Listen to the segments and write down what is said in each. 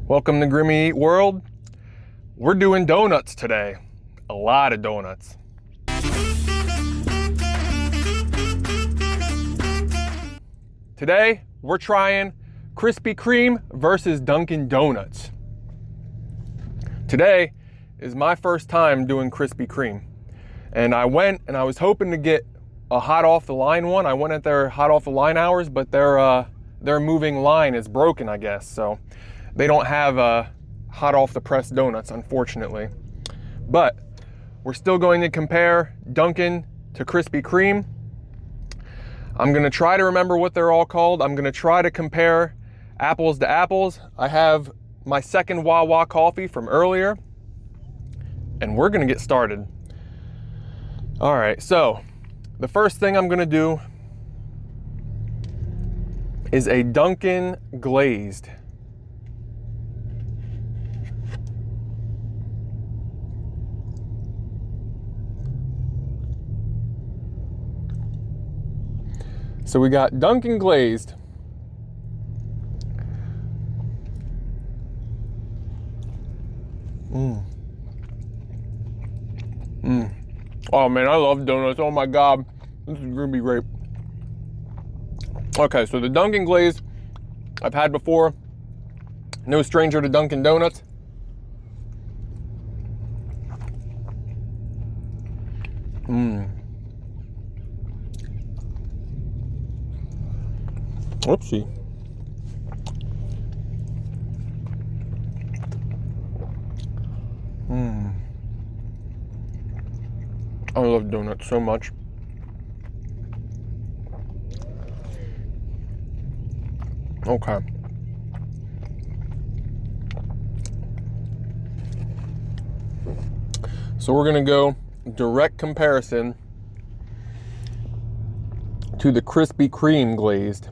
Welcome to Grimmy Eat World. We're doing donuts today. A lot of donuts. Today, we're trying Krispy Kreme versus Dunkin' Donuts. Today is my first time doing Krispy Kreme. And I went and I was hoping to get a hot off the line one. I went at their hot off the line hours, but their moving line is broken, I guess. So they don't have hot off the press donuts, unfortunately. But we're still going to compare Dunkin' to Krispy Kreme. I'm gonna try to remember what they're all called. I'm gonna try to compare apples to apples. I have my second Wawa coffee from earlier, and we're gonna get started. All right, so the first thing I'm gonna do is a Dunkin' Glazed. So we got Dunkin' Glazed. Oh man, I love donuts. Oh my God, this is gonna be great. Okay, so the Dunkin' Glazed I've had before. No stranger to Dunkin' Donuts. Oopsie. I love donuts so much. Okay. So we're gonna go direct comparison to the Krispy Kreme Glazed.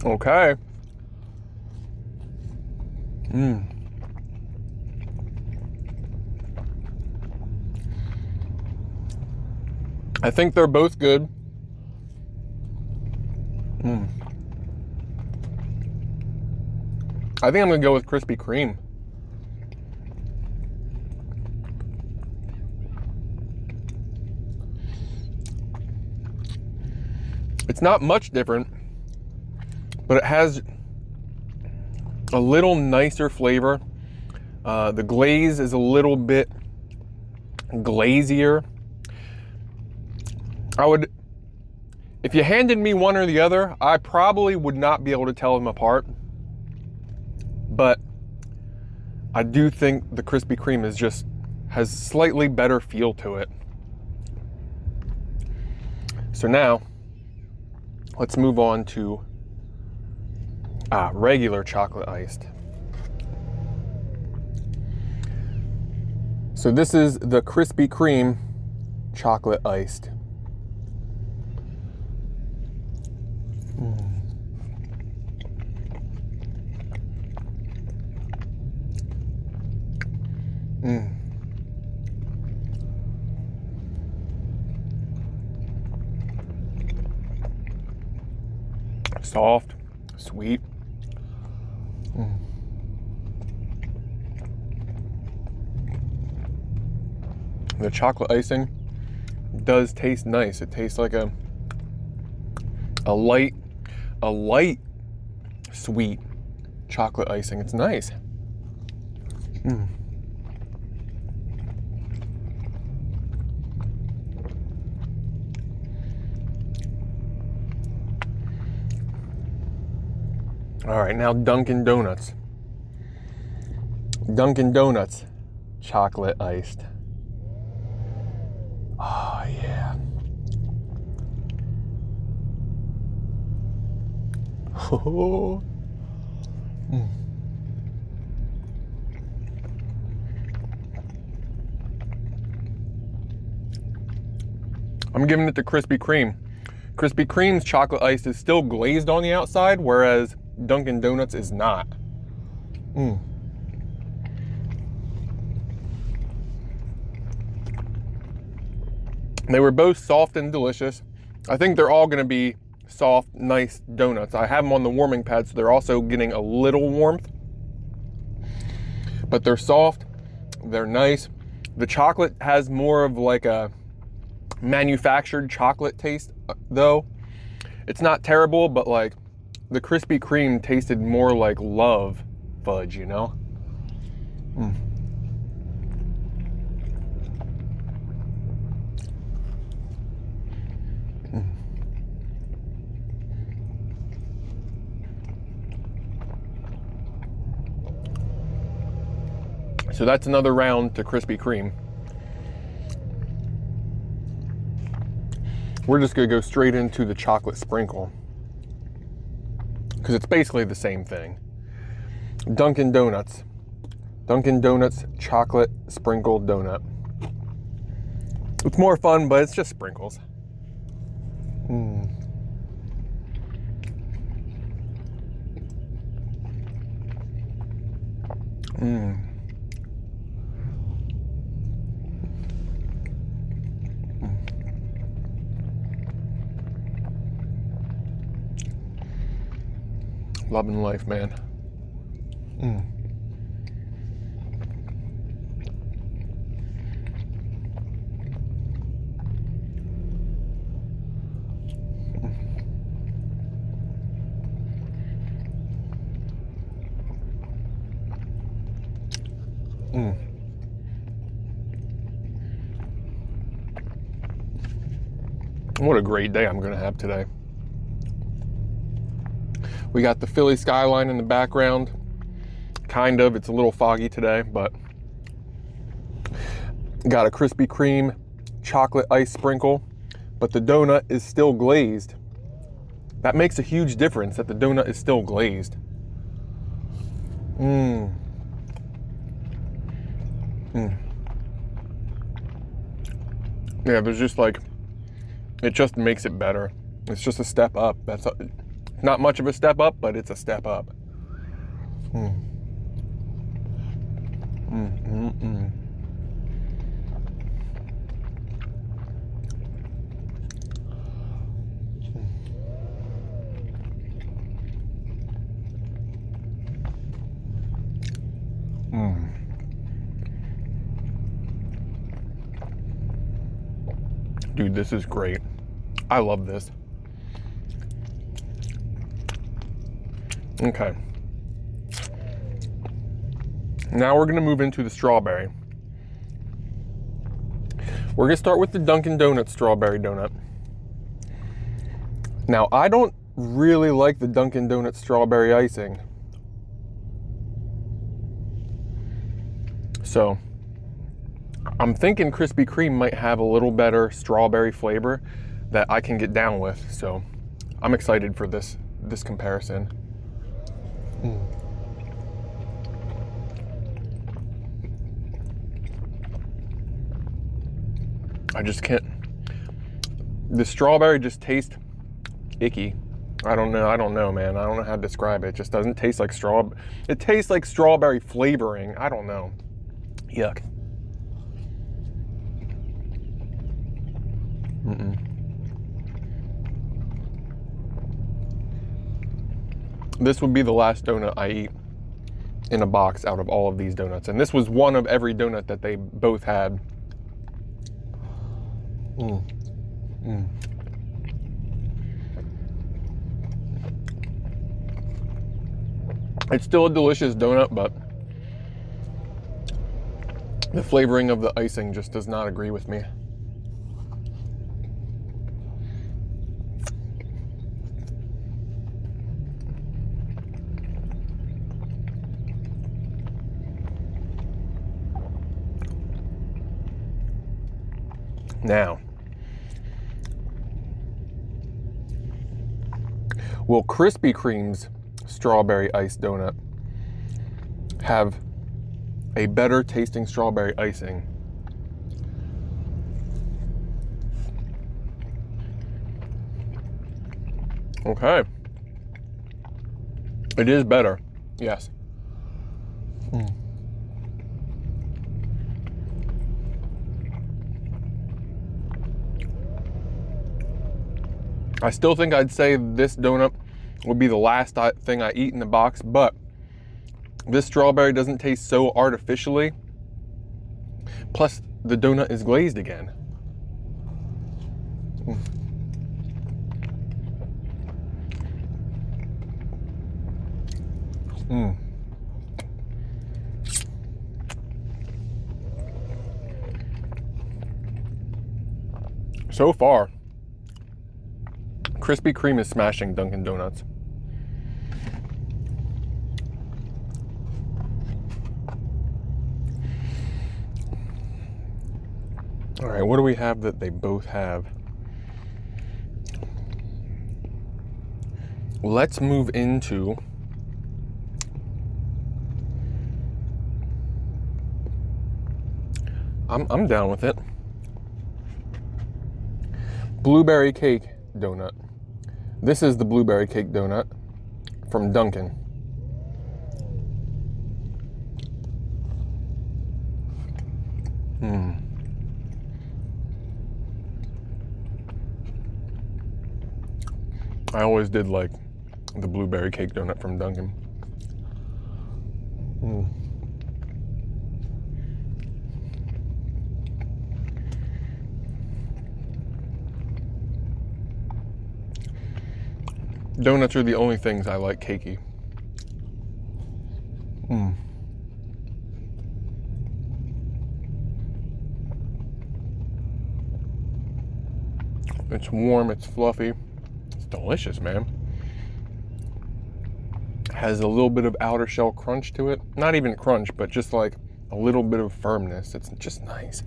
Okay. I think they're both good. I think I'm gonna go with Krispy Kreme. It's not much different, but it has a little nicer flavor. The glaze is a little bit glazier. If you handed me one or the other, I probably would not be able to tell them apart. But I do think the Krispy Kreme has slightly better feel to it. So now, let's move on to regular chocolate iced. So this is the Krispy Kreme chocolate iced. Soft, sweet. The chocolate icing does taste nice. It tastes like a light sweet chocolate icing. It's nice. All right, now Dunkin' Donuts. Dunkin' Donuts, chocolate iced. Oh yeah. Oh. I'm giving it to Krispy Kreme. Krispy Kreme's chocolate iced is still glazed on the outside, whereas Dunkin' Donuts is not. They were both soft and delicious. I think they're all gonna be soft, nice donuts. I have them on the warming pad, so they're also getting a little warmth. But they're soft, they're nice. The chocolate has more of like a manufactured chocolate taste though. It's not terrible, but like the Krispy Kreme tasted more like love fudge, you know? Mm. So that's another round to Krispy Kreme. We're just gonna go straight into the chocolate sprinkle because it's basically the same thing. Dunkin' Donuts. Dunkin' Donuts chocolate sprinkled donut. It's more fun, but it's just sprinkles. Mm. Mm. Loving life, man. Mm. Mm. What a great day I'm gonna have today. We got the Philly skyline in the background. Kind of, it's a little foggy today, but got a Krispy Kreme chocolate ice sprinkle, but the donut is still glazed. That makes a huge difference that the donut is still glazed. Mmm. Mm. Yeah, there's just like, it just makes it better. It's just a step up. That's not much of a step up, but it's a step up. Mm. Mm, mm, mm. Mm. Dude, this is great. I love this. Okay. Now we're gonna move into the strawberry. We're gonna start with the Dunkin' Donuts strawberry donut. Now, I don't really like the Dunkin' Donuts strawberry icing. So, I'm thinking Krispy Kreme might have a little better strawberry flavor that I can get down with. So, I'm excited for this comparison. Mm. I just can't. The strawberry just tastes icky. I don't know, man. I don't know how to describe it. It just doesn't taste like it tastes like strawberry flavoring. I don't know. Yuck. Mm-mm. This would be the last donut I eat in a box out of all of these donuts. And this was one of every donut that they both had. Mm. Mm. It's still a delicious donut, but the flavoring of the icing just does not agree with me. Now, will Krispy Kreme's strawberry ice donut have a better tasting strawberry icing? Okay. It is better, yes. Mm. I still think I'd say this donut would be the last thing I eat in the box, but this strawberry doesn't taste so artificially. Plus, the donut is glazed again. So far, Krispy Kreme is smashing Dunkin' Donuts. All right, what do we have that they both have? Let's move into I'm down with it. Blueberry cake donut. This is the blueberry cake donut from Dunkin'. I always did like the blueberry cake donut from Dunkin'. Donuts are the only things I like cakey. It's warm, it's fluffy, it's delicious, man. Has a little bit of outer shell crunch to it. Not even crunch, but just like a little bit of firmness. It's just nice.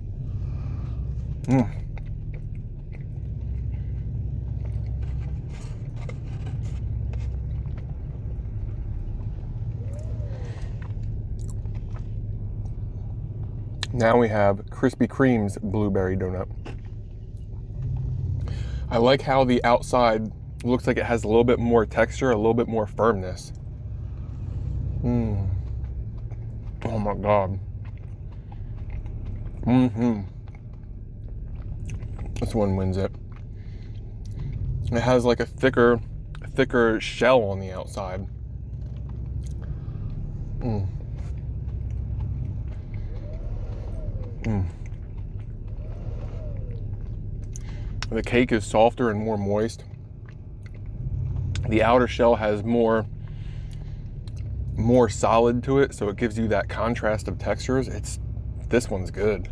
Now we have Krispy Kreme's blueberry donut. I like how the outside looks like it has a little bit more texture, a little bit more firmness. Oh my God. This one wins it. It has like a thicker shell on the outside. The cake is softer and more moist. The outer shell has more solid to it, so it gives you that contrast of textures. This one's good.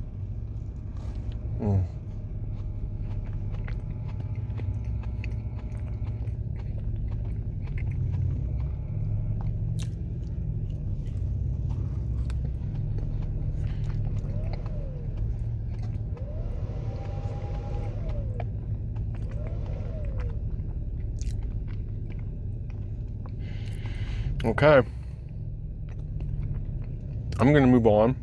Okay, I'm gonna move on.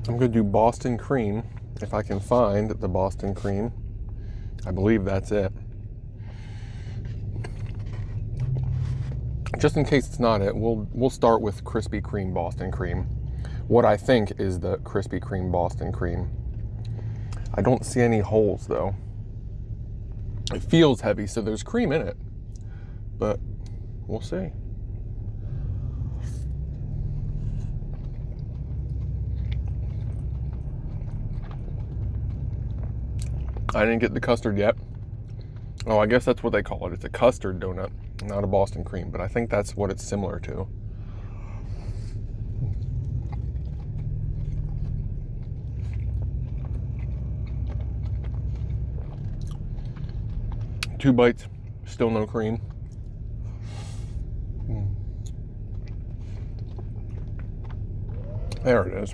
I'm gonna do Boston cream, if I can find the Boston cream. I believe that's it. Just in case it's not it, we'll start with Krispy Kreme Boston cream. What I think is the Krispy Kreme Boston cream. I don't see any holes though. It feels heavy, so there's cream in it, but we'll see. I didn't get the custard yet. Oh, I guess that's what they call it. It's a custard donut, not a Boston cream, but I think that's what it's similar to. Two bites, still no cream. There it is.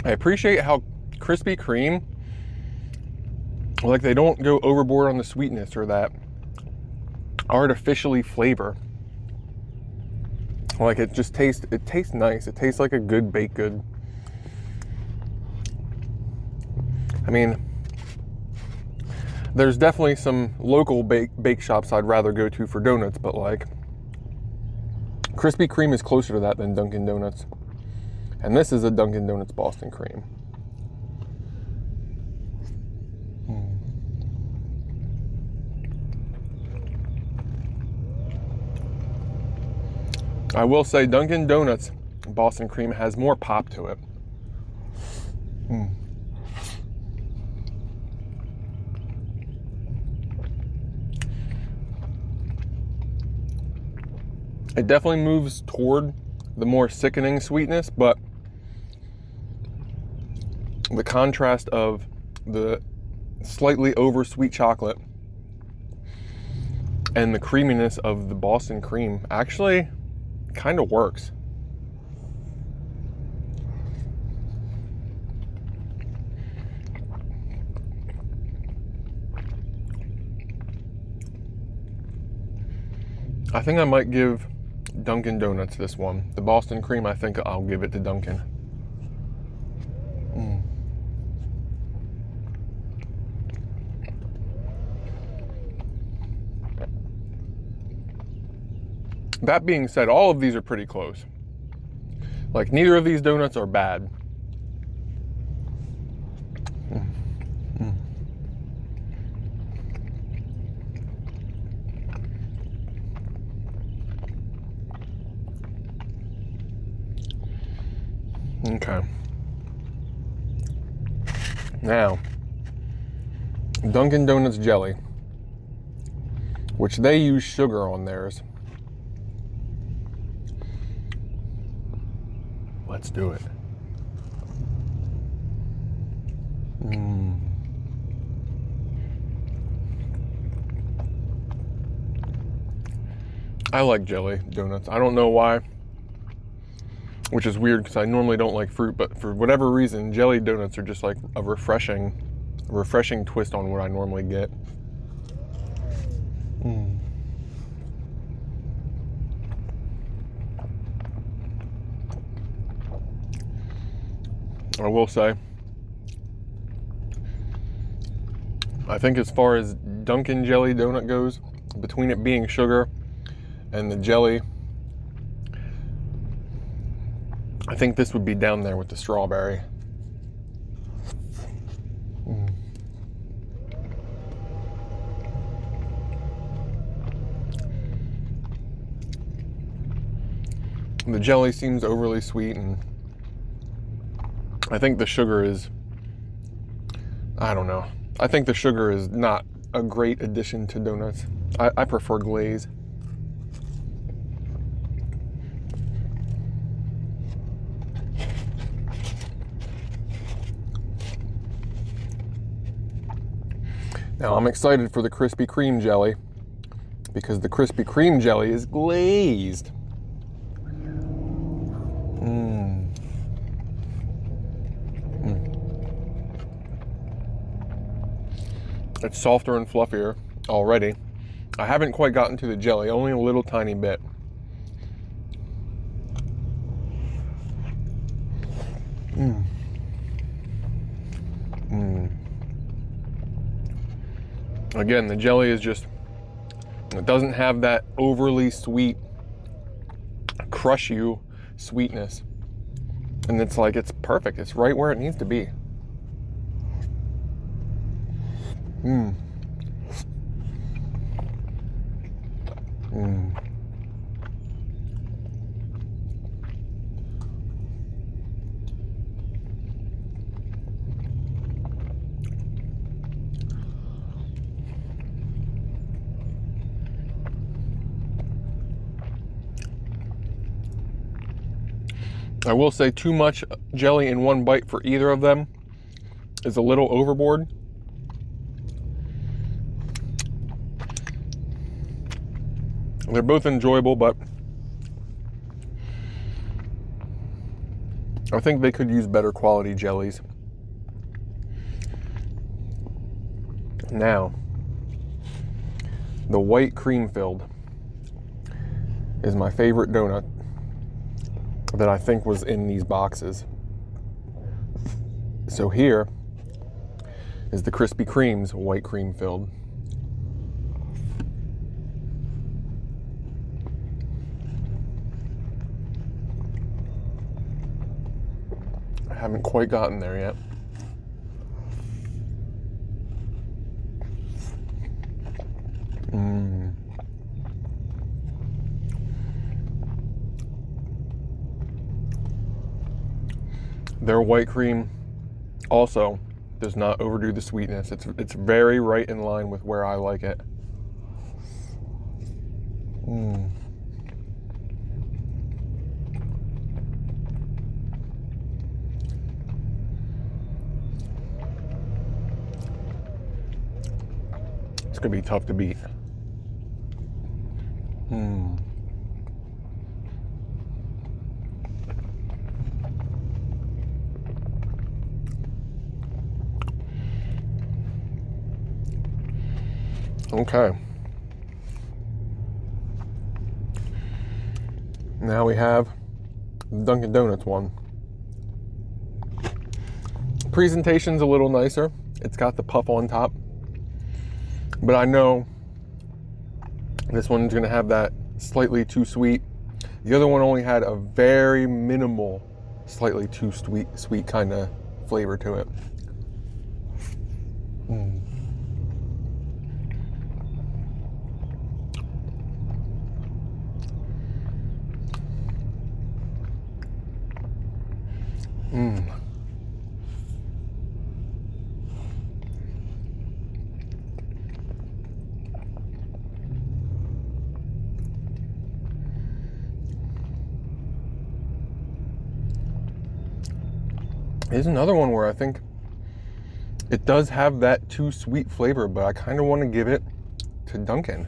I appreciate how Krispy Kreme, like, they don't go overboard on the sweetness or that artificially flavor. Like, it tastes nice. It tastes like a good baked good. I mean, there's definitely some local bake shops I'd rather go to for donuts, but like, Krispy Kreme is closer to that than Dunkin' Donuts. And this is a Dunkin' Donuts Boston Cream. I will say Dunkin' Donuts Boston Cream has more pop to it. It definitely moves toward the more sickening sweetness, but the contrast of the slightly over sweet chocolate and the creaminess of the Boston Cream actually kind of works. I think I might give Dunkin' Donuts this one. The Boston Cream, I think I'll give it to Dunkin'. That being said, all of these are pretty close. Like, neither of these donuts are bad. Okay. Now, Dunkin' Donuts jelly, which they use sugar on theirs. Let's do it. I like jelly donuts. I don't know why, which is weird because I normally don't like fruit, but for whatever reason, jelly donuts are just like a refreshing twist on what I normally get. I will say, I think as far as Dunkin' jelly donut goes, between it being sugar and the jelly, I think this would be down there with the strawberry. The jelly seems overly sweet, and I think the sugar is, I don't know. I think the sugar is not a great addition to donuts. I prefer glaze. Now I'm excited for the Krispy Kreme jelly because the Krispy Kreme jelly is glazed. It's softer and fluffier already. I haven't quite gotten to the jelly, only a little tiny bit. Again, the jelly is just, it doesn't have that overly sweet, crush you sweetness. And it's like, it's perfect. It's right where it needs to be. I will say too much jelly in one bite for either of them is a little overboard. They're both enjoyable, but I think they could use better quality jellies. Now, the white cream filled is my favorite donut that I think was in these boxes. So here is the Krispy Kreme's white cream filled. I haven't quite gotten there yet. Their white cream also does not overdo the sweetness. It's very right in line with where I like it. It's gonna be tough to beat. Okay. Now we have the Dunkin' Donuts one. Presentation's a little nicer. It's got the puff on top. But I know this one's gonna have that slightly too sweet. The other one only had a very minimal, slightly too sweet kind of flavor to it. Here's another one where I think it does have that too sweet flavor, but I kind of want to give it to Dunkin'.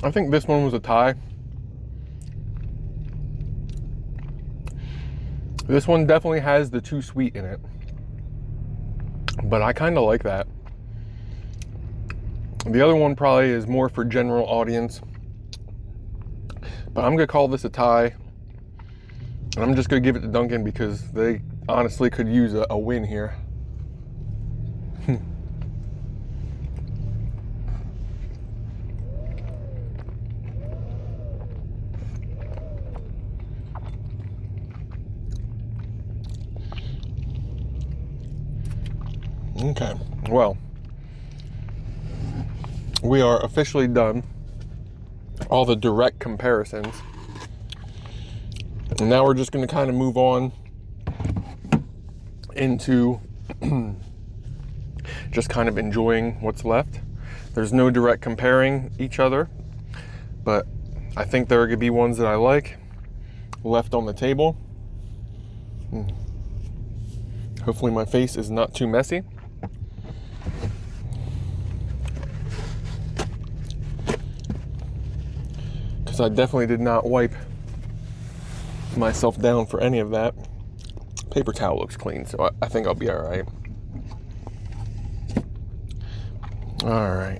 I think this one was a tie. This one definitely has the too sweet in it, but I kind of like that. The other one probably is more for general audience, but I'm gonna call this a tie, and I'm just gonna give it to Dunkin' because they honestly could use a win here. Okay, well, we are officially done all the direct comparisons. And now we're just going to kind of move on into just kind of enjoying what's left. There's no direct comparing each other, but I think there are going to be ones that I like left on the table. Hopefully my face is not too messy. Because I definitely did not wipe myself down for any of that. Paper towel looks clean, so I think I'll be all right. All right.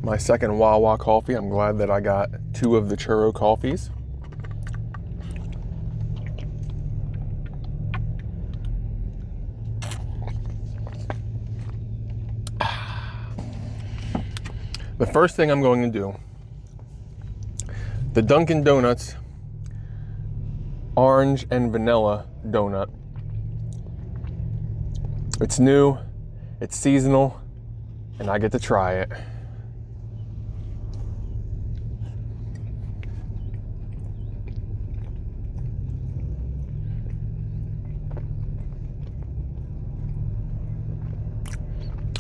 My second Wawa coffee. I'm glad that I got 2 of the churro coffees. The first thing I'm going to do, the Dunkin' Donuts orange and vanilla donut. It's new, it's seasonal, and I get to try it.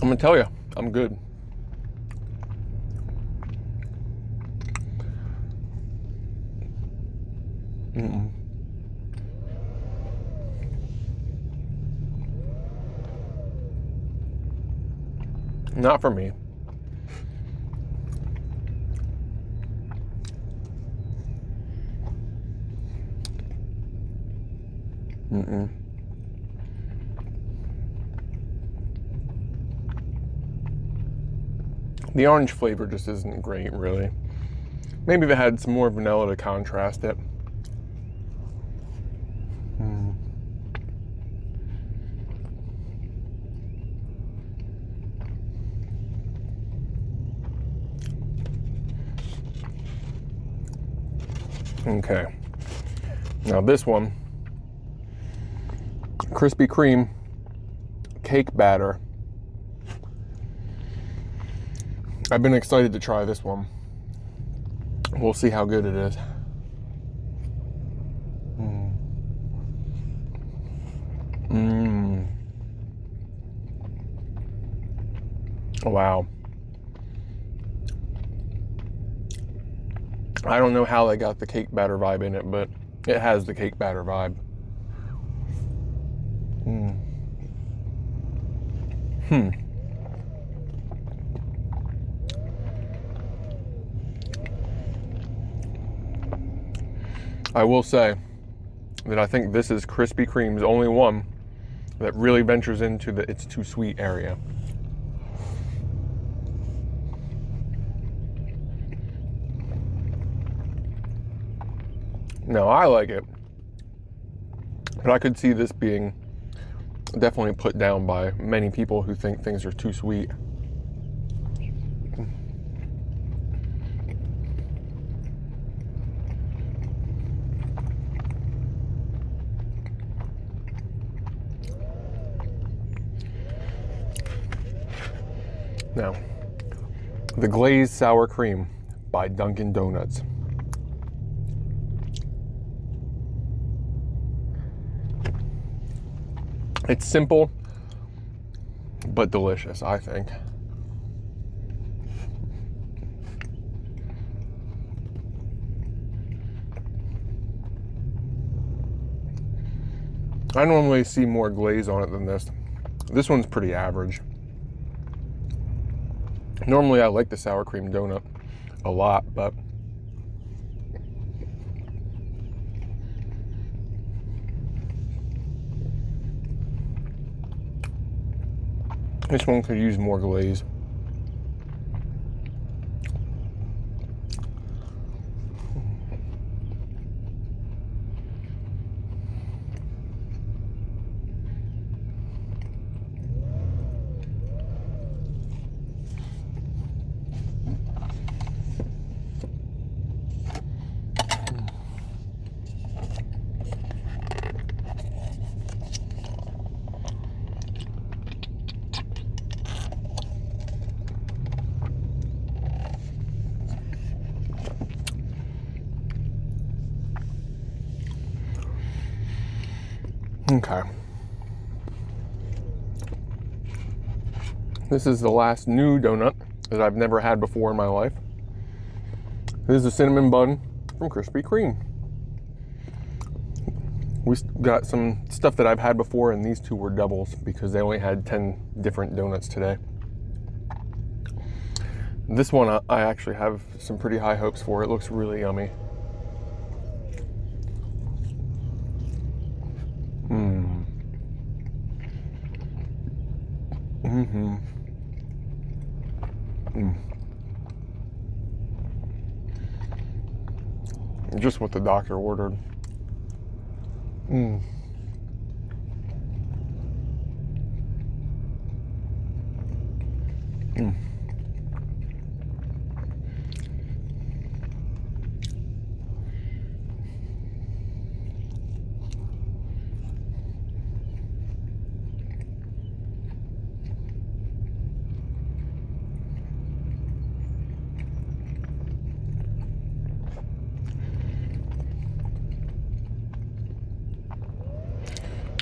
I'm gonna tell you, I'm good. Not for me. The orange flavor just isn't great, really. Maybe if it had some more vanilla to contrast it. Okay, now this one, Krispy Kreme cake batter. I've been excited to try this one. We'll see how good it is. Wow. I don't know how they got the cake batter vibe in it, but it has the cake batter vibe. I will say that I think this is Krispy Kreme's only one that really ventures into the it's too sweet area. No, I like it, but I could see this being definitely put down by many people who think things are too sweet. Now, the Glazed Sour Cream by Dunkin' Donuts. It's simple, but delicious, I think. I normally see more glaze on it than this. This one's pretty average. Normally I like the sour cream donut a lot, but this one could use more glaze. Okay. This is the last new donut that I've never had before in my life. This is a cinnamon bun from Krispy Kreme. We got some stuff that I've had before, and these two were doubles because they only had 10 different donuts today. This one I actually have some pretty high hopes for. It looks really yummy. Just what the doctor ordered.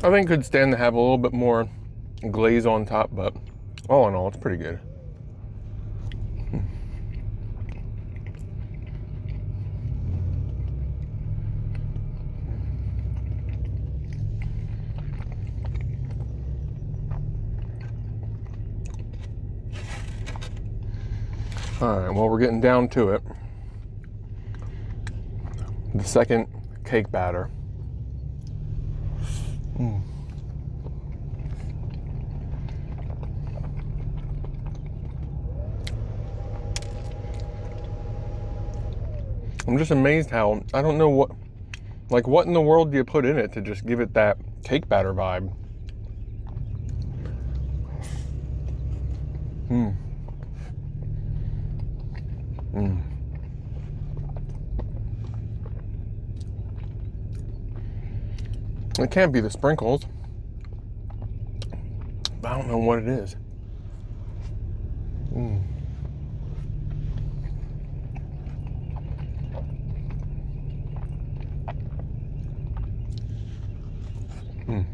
I think it could stand to have a little bit more glaze on top, but all in all, it's pretty good. All right, well, we're getting down to it. The second cake batter. I'm just amazed how, I don't know what, like what in the world do you put in it to just give it that cake batter vibe? Mmm. Mmm. It can't be the sprinkles. I don't know what it is. Mm. Mm.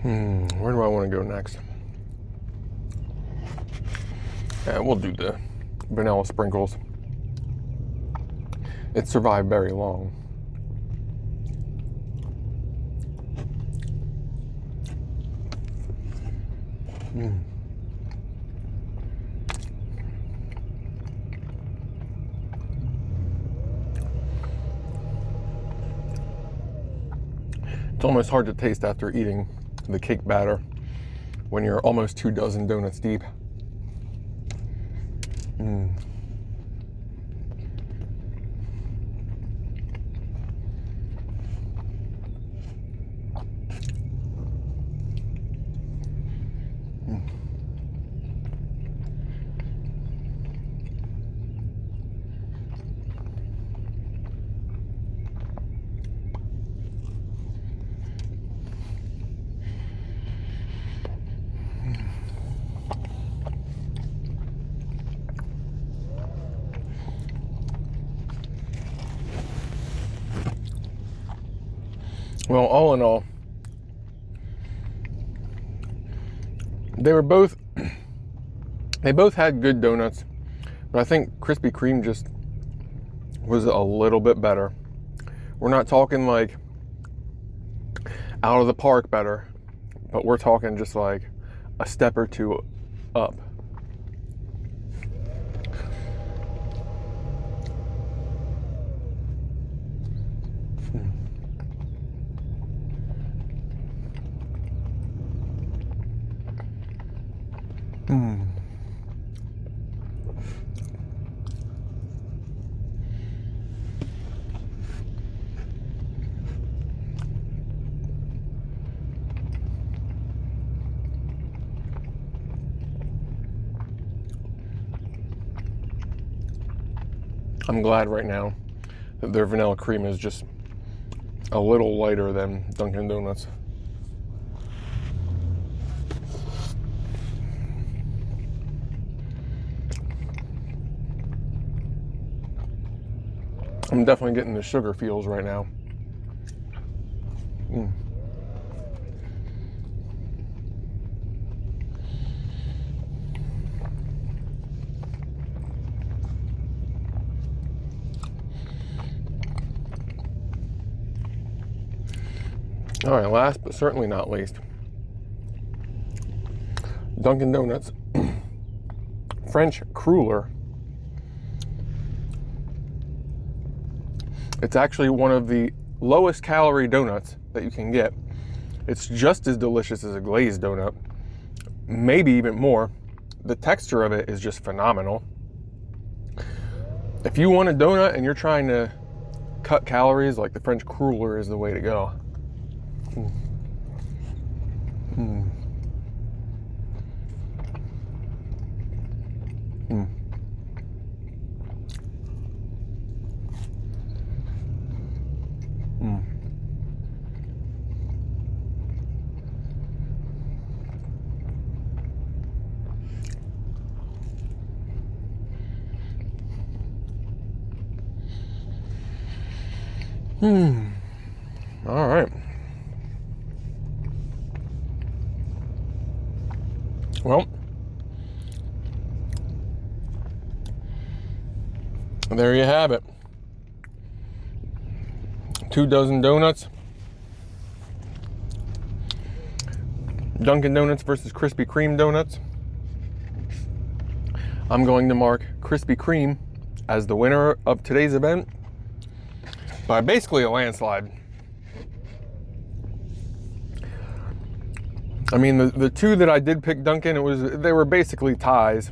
Mm. Where do I want to go next? Yeah, we'll do the vanilla sprinkles. It survived very long. Mm. It's almost hard to taste after eating the cake batter when you're almost 2 dozen donuts deep. Mm. Well, all in all, they both had good donuts, but I think Krispy Kreme just was a little bit better. We're not talking like out of the park better, but we're talking just like a step or two up. Mm. I'm glad right now that their vanilla cream is just a little lighter than Dunkin' Donuts. I'm definitely getting the sugar feels right now. Mm. All right, last but certainly not least, Dunkin' Donuts French cruller. It's actually one of the lowest calorie donuts that you can get. It's just as delicious as a glazed donut, maybe even more. The texture of it is just phenomenal. If you want a donut and you're trying to cut calories, like the French cruller is the way to go. Mm. Mm. Mm. Mm. All right. Well, there you have it. 2 dozen donuts. Dunkin' Donuts versus Krispy Kreme donuts. I'm going to mark Krispy Kreme as the winner of today's event by basically a landslide. I mean, the two that I did pick Dunkin', they were basically ties,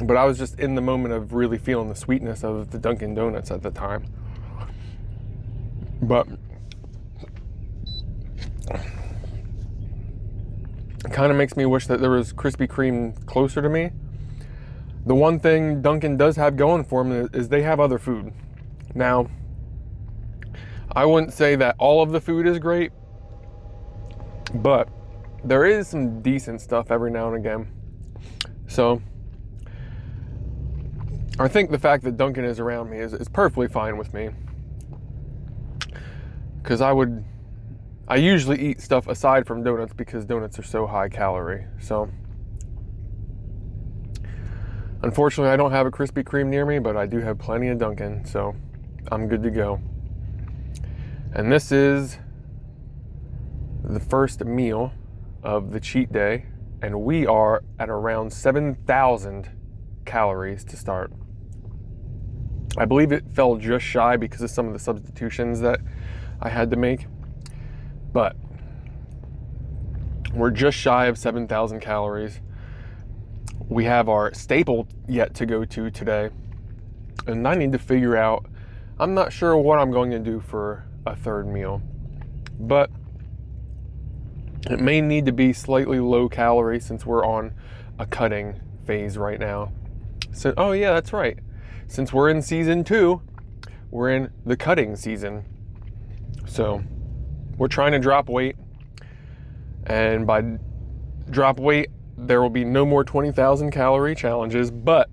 but I was just in the moment of really feeling the sweetness of the Dunkin' Donuts at the time. But it kind of makes me wish that there was Krispy Kreme closer to me. The one thing Dunkin' does have going for them is they have other food. Now, I wouldn't say that all of the food is great, but there is some decent stuff every now and again. So I think the fact that Dunkin' is around me is perfectly fine with me. Because I usually eat stuff aside from donuts because donuts are so high calorie. So unfortunately, I don't have a Krispy Kreme near me, but I do have plenty of Dunkin', so I'm good to go. And this is the first meal of the cheat day, and we are at around 7,000 calories to start. I believe it fell just shy because of some of the substitutions that I had to make, but we're just shy of 7,000 calories. We have our staple yet to go to today, and I need to figure out, I'm not sure what I'm going to do for a third meal, but it may need to be slightly low calorie since we're on a cutting phase right now. So, oh yeah, that's right. Since we're in season 2, we're in the cutting season. So we're trying to drop weight, and by drop weight, there will be no more 20,000 calorie challenges, but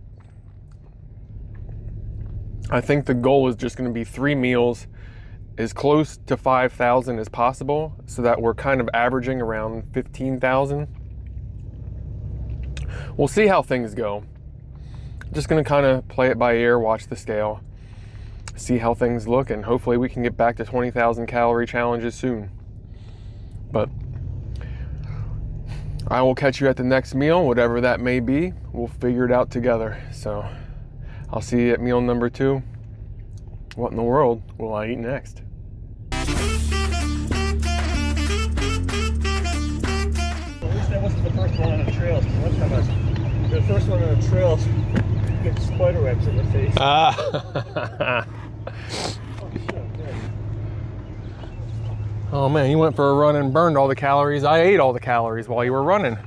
I think the goal is just going to be 3 meals as close to 5,000 as possible, so that we're kind of averaging around 15,000. We'll see how things go. Just going to kind of play it by ear, watch the scale, see how things look, and hopefully we can get back to 20,000 calorie challenges soon. But I will catch you at the next meal, whatever that may be. We'll figure it out together. So I'll see you at meal number 2. What in the world will I eat next? At least that wasn't the first one on the trails. One time the first one on the trails, get spider webs in the face. Oh man, you went for a run and burned all the calories. I ate all the calories while you were running.